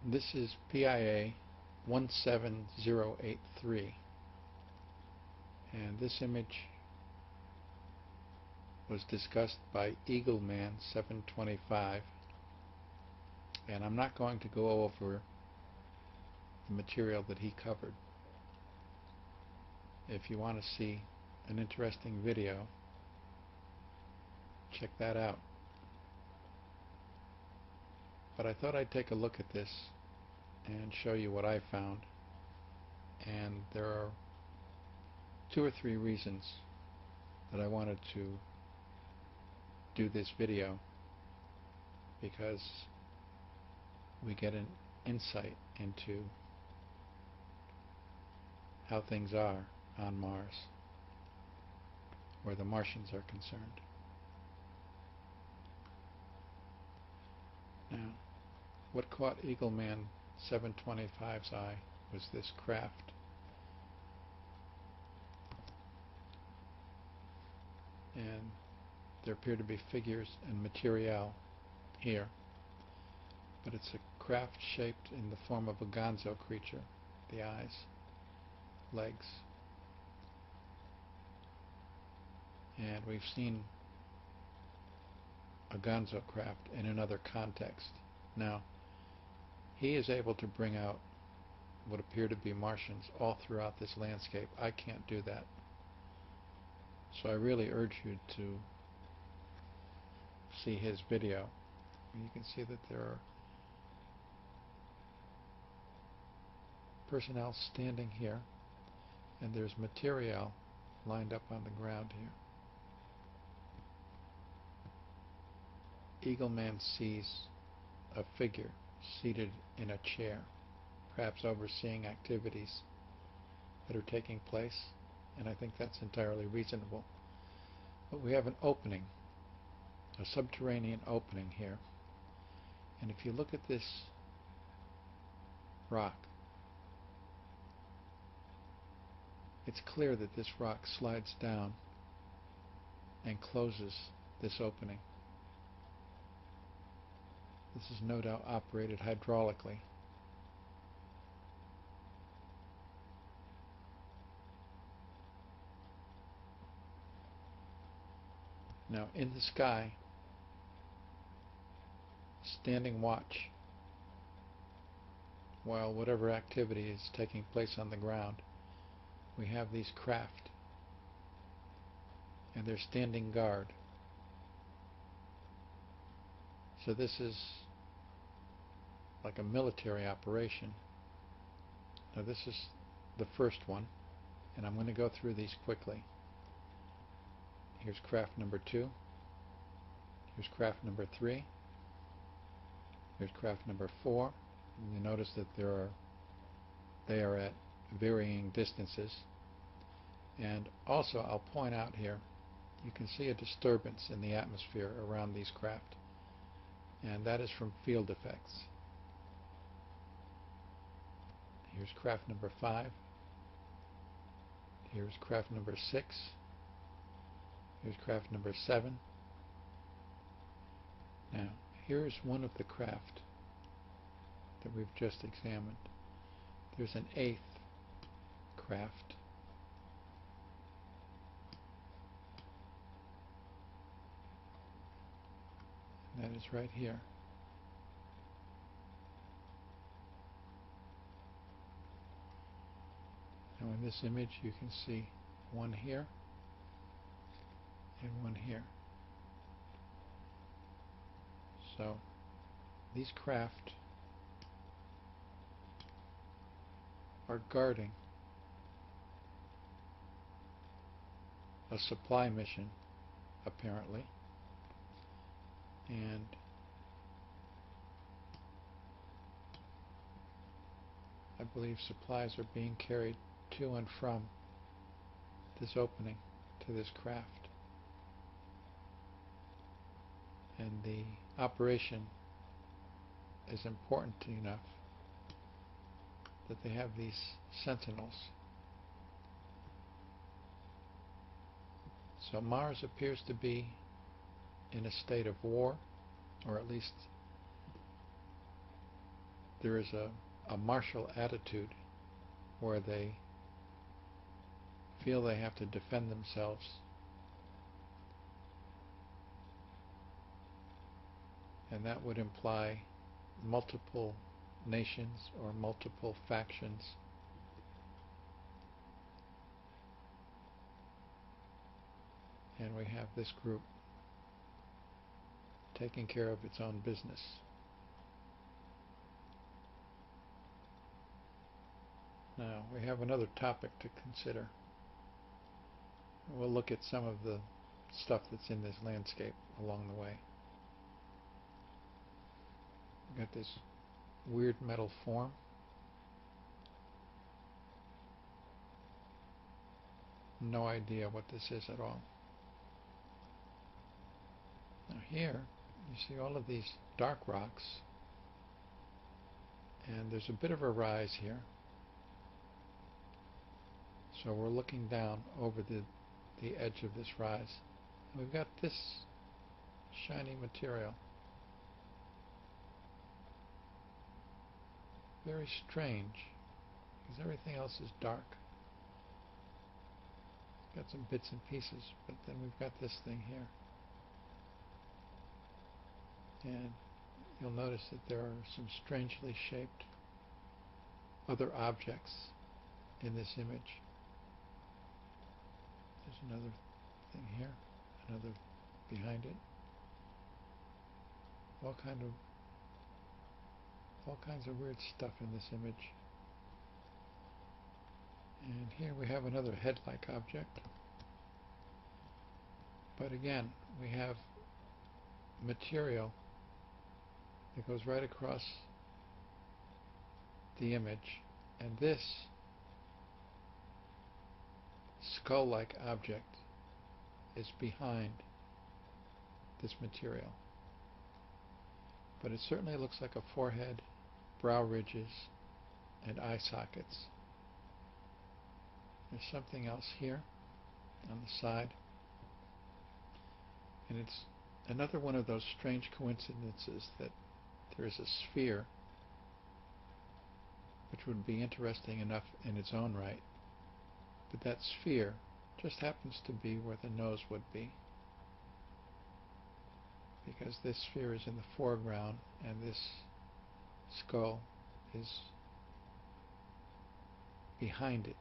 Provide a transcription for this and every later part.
This is PIA 17083, and this image was discussed by Eagleman 725, and I'm not going to go over the material that he covered. If you want to see an interesting video, check that out. But I thought I'd take a look at this and show you what I found, and there are 2 or 3 reasons that I wanted to do this video, because we get an insight into how things are on Mars, where the Martians are concerned. Now, what caught Eagleman 725's eye was this craft. And there appear to be figures and material here, but it's a craft shaped in the form of a gonzo creature. The eyes, legs, and we've seen a gonzo craft in another context. Now, he is able to bring out what appear to be Martians all throughout this landscape. I can't do that. So I really urge you to see his video. You can see that there are personnel standing here, and there's material lined up on the ground here. Eagleman sees a figure seated in a chair, perhaps overseeing activities that are taking place, and I think that's entirely reasonable. But we have an opening, a subterranean opening here, and if you look at this rock, it's clear that this rock slides down and closes this opening. This is no doubt operated hydraulically. Now, in the sky, standing watch while whatever activity is taking place on the ground, we have these craft, and they're standing guard. So this is like a military operation. Now, this is the first one, and I'm going to go through these quickly. Here's craft number 2. Here's craft number 3. Here's craft number 4. And you notice that they are at varying distances. And also, I'll point out here, you can see a disturbance in the atmosphere around these craft, and that is from field effects. Here's craft number 5. Here's craft number 6. Here's craft number 7. Now, here's one of the craft that we've just examined. There's an 8th craft. And that is right here. Now, in this image, you can see one here and one here. So these craft are guarding a supply mission, apparently, and I believe supplies are being carried to and from this opening to this craft. And the operation is important enough that they have these sentinels. So Mars appears to be in a state of war, or at least there is a martial attitude where they feel they have to defend themselves. And that would imply multiple nations or multiple factions. And we have this group taking care of its own business. Now, we have another topic to consider. We'll look at some of the stuff that's in this landscape along the way. We've got this weird metal form. No idea what this is at all. Now here, you see all of these dark rocks, and there's a bit of a rise here. So we're looking down over the edge of this rise. And we've got this shiny material. Very strange, because everything else is dark. Got some bits and pieces, but then we've got this thing here. And you'll notice that there are some strangely shaped other objects in this image. There's another thing here, another behind it. All kinds of weird stuff in this image. And here we have another head-like object. But again, we have material that goes right across the image, and this skull-like object is behind this material. But it certainly looks like a forehead, brow ridges, and eye sockets. There's something else here on the side, and it's another one of those strange coincidences that there is a sphere, which would be interesting enough in its own right, but that sphere just happens to be where the nose would be, because this sphere is in the foreground and this skull is behind it.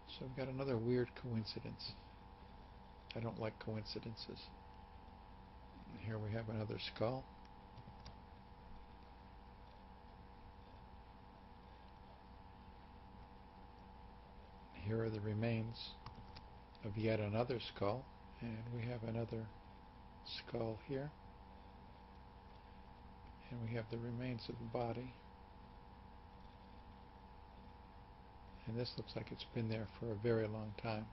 So we've got another weird coincidence. I don't like coincidences. Here we have another skull. Here are the remains of yet another skull, and we have another skull here, and we have the remains of the body, and this looks like it's been there for a very long time.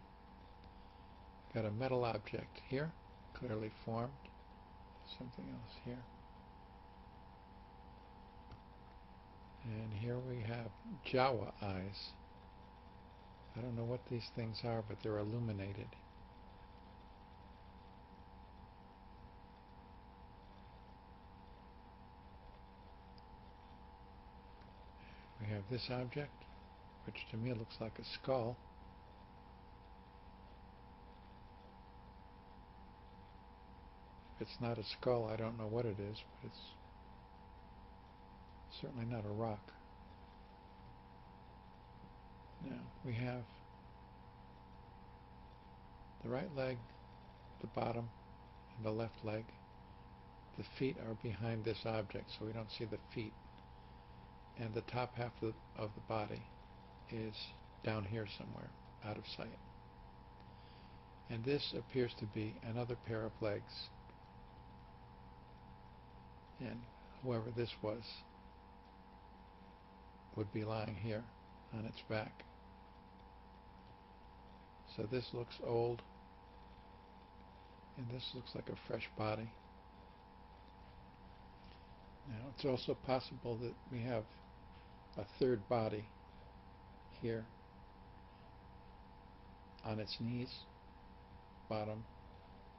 Got a metal object here, clearly formed. Something else here. And here we have Jawa eyes. I don't know what these things are, but they're illuminated. We have this object, which to me looks like a skull. If it's not a skull, I don't know what it is, but it's certainly not a rock. Now, we have the right leg, the bottom, and the left leg. The feet are behind this object, so we don't see the feet. And the top half of the body is down here somewhere, out of sight. And this appears to be another pair of legs. And whoever this was would be lying here on its back. So this looks old, and this looks like a fresh body. Now, it's also possible that we have a third body here on its knees, bottom,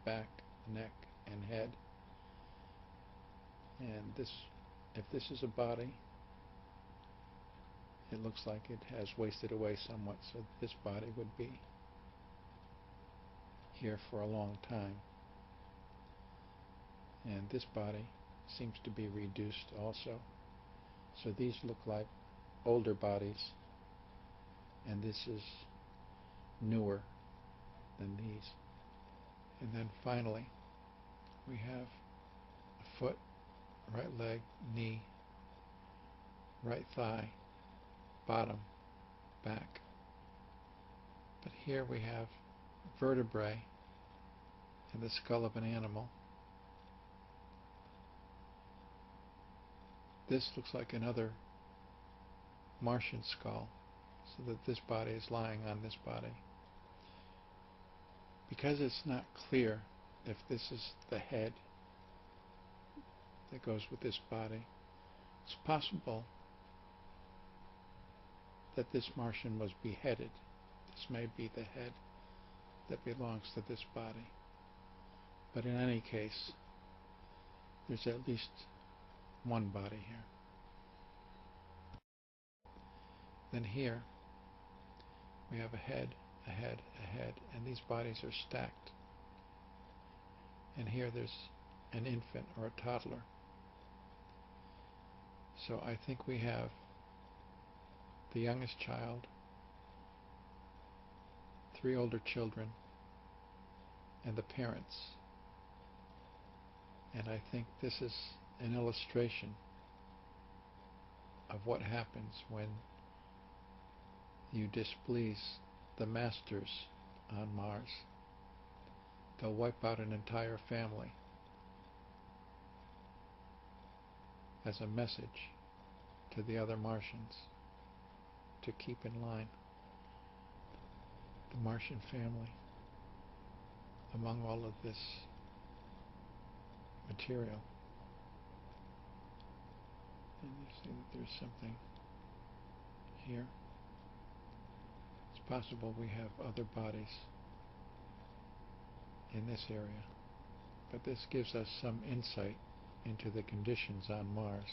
back, neck, and head. And this if this is a body, it looks like it has wasted away somewhat, so this body would be here for a long time. And this body seems to be reduced also. So these look like older bodies, and this is newer than these. And then finally, we have a foot, right leg, knee, right thigh, bottom, back. But here we have vertebrae and the skull of an animal. This looks like another Martian skull, so that this body is lying on this body. Because it's not clear if this is the head that goes with this body, it's possible that this Martian was beheaded. This may be the head that belongs to this body. But in any case, there's at least one body here. Then here, we have a head, a head, a head, and these bodies are stacked. And here there's an infant or a toddler. So I think we have the youngest child, 3 older children, and the parents. And I think this is an illustration of what happens when you displease the masters on Mars. They'll wipe out an entire family as a message to the other Martians to keep in line. The Martian family, among all of this material. And you see that there's something here. It's possible we have other bodies in this area, but this gives us some insight into the conditions on Mars.